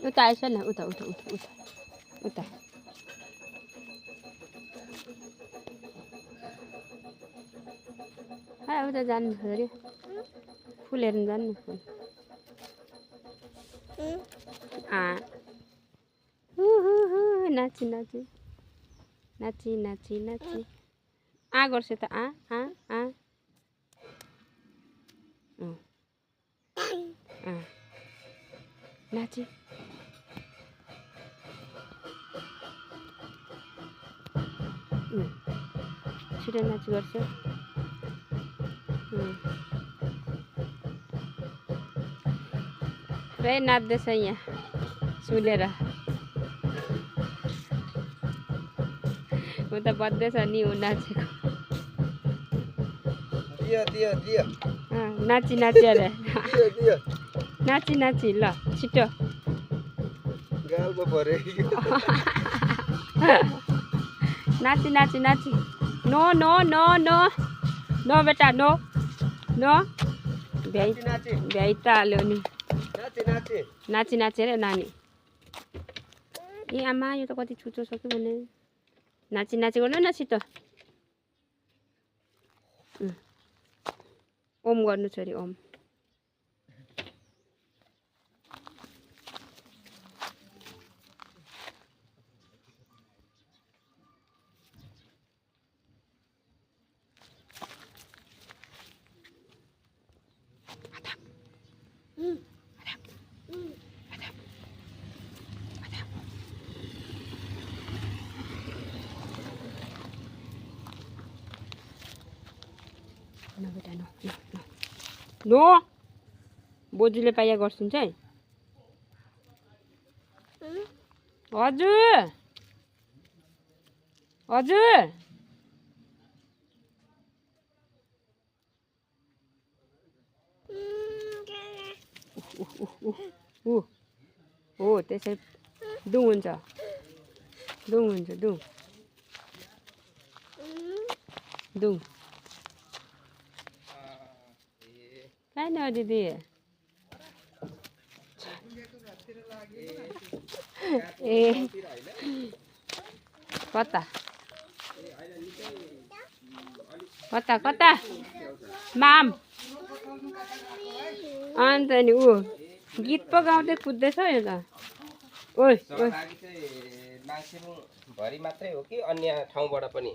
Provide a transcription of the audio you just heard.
उता आएछ न उता उता उता उता उता उता जानु अरे फुल हेर्नु जानु फुल नाची नाची नाची नाची नाची गर्छ त नाची छिटो नाची गर्छ पुरै नाच्दैछ यहाँ सुनेर म त बज्दैछ नि ऊ नाचेको नाची नाची अरे नाची नाची ल छिटो नाची नाची नाची no no no no no बेटा नो नो भ्याइ त हाल्यो नि नाची नाची अरे नानी ए आमा यो त कति छुचो सक्यो भने नाची नाची गर्नु न छिटो ओम गर्नु छ अरे ओम बेटा नो नो नो बोजूले पाइया गर्छिन्छ है हजुर हजुर हो त्यसै दुङ हुन्छ दुङ हुन्छ दुङ दुङ छैन दिदी ए कता कता कता माम अन्त नि ऊ गीत पो गाउँदै कुद्दैछ यो त ओइ भरि मात्रै हो कि अन्य ठाउँबाट पनि